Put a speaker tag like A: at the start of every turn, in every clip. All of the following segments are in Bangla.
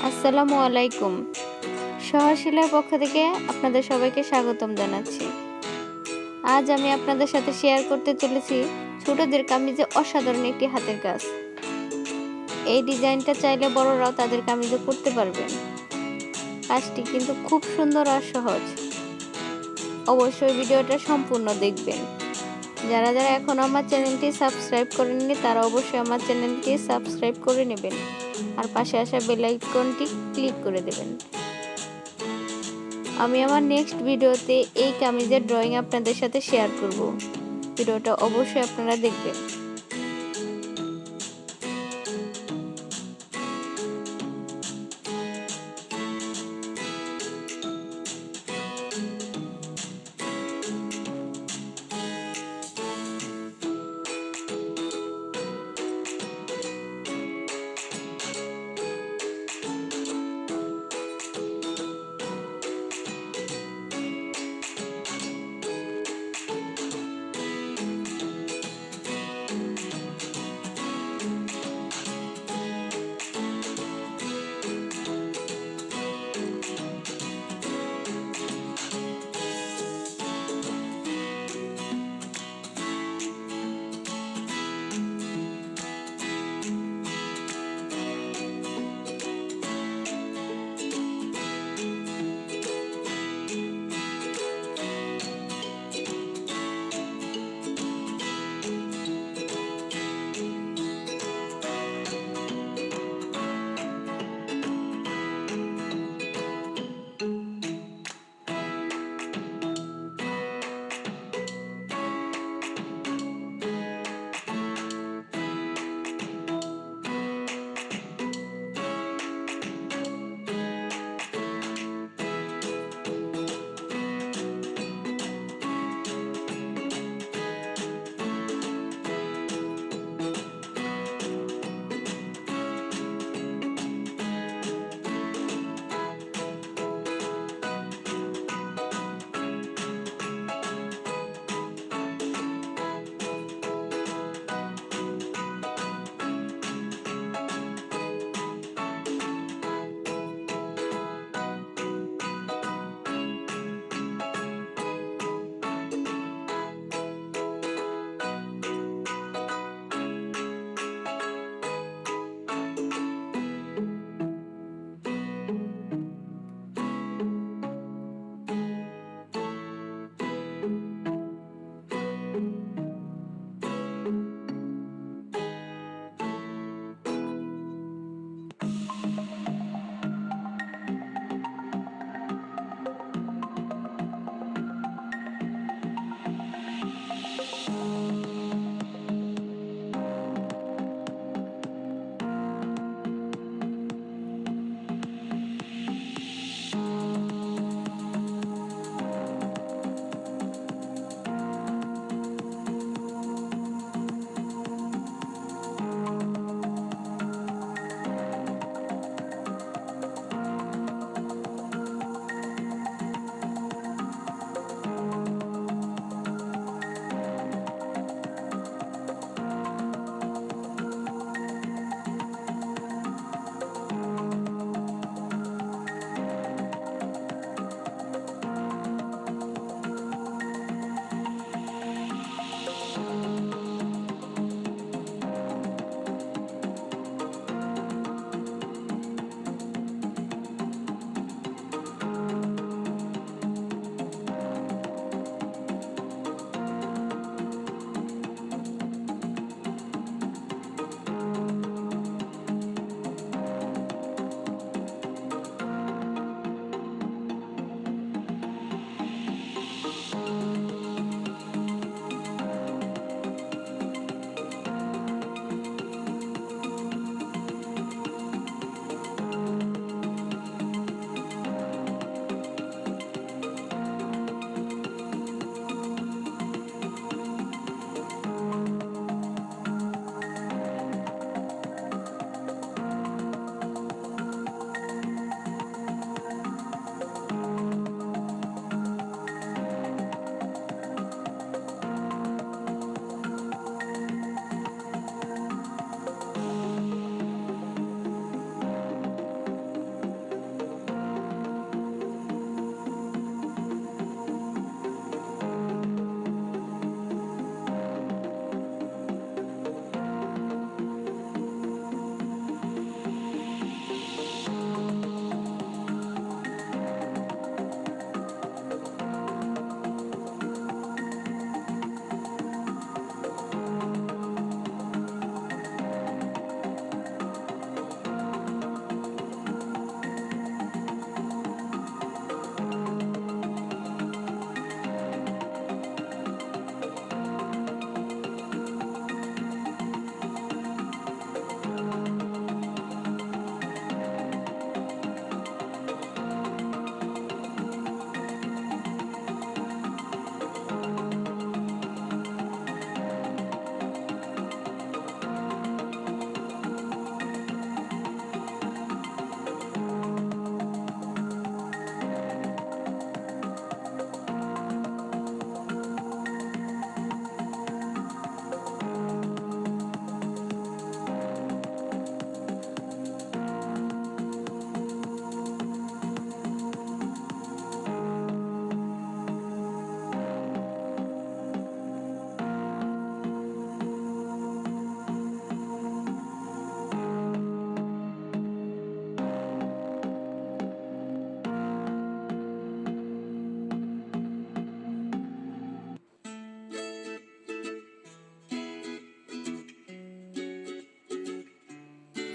A: আসসালামু আলাইকুম। সহশিলার পক্ষ থেকে আপনাদের সবাইকে স্বাগতম জানাচ্ছি। আজ আমি আপনাদের সাথে শেয়ার করতে চলেছি ছোটদের কামিজে অসাধারণ একটি হাতের কাজ। এই ডিজাইনটা চাইলে বড়রাও তাদের কামিজে করতে পারবেন। কাজটি কিন্তু খুব সুন্দর আর সহজ। অবশ্যই ভিডিওটা সম্পূর্ণ দেখবেন। যারা যারা এখনও আমার চ্যানেলটি সাবস্ক্রাইব করেননি তারা অবশ্যই আমার চ্যানেলটি সাবস্ক্রাইব করে নেবেন আর পাশে আসা বেল আইকনটি ক্লিক করে দেবেন। আমি আমার নেক্সট ভিডিওতে এই কামিজের ড্রয়িং আপনাদের সাথে শেয়ার করব। ভিডিওটা অবশ্যই আপনারা দেখবেন।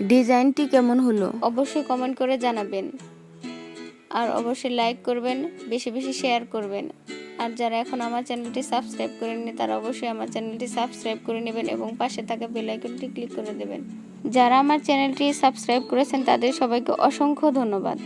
A: ডিজাইনটি কেমন হলো অবশ্যই কমেন্ট করে জানাবেন। আর অবশ্যই লাইক করবেন, বেশি বেশি শেয়ার করবেন। আর যারা এখন আমার চ্যানেলটি সাবস্ক্রাইব করেননি তারা অবশ্যই আমার চ্যানেলটি সাবস্ক্রাইব করে নেবেন এবং পাশে থাকা বেল আইকনটি ক্লিক করে দেবেন। যারা আমার চ্যানেলটি সাবস্ক্রাইব করেছেন তাদের সবাইকে অসংখ্য ধন্যবাদ।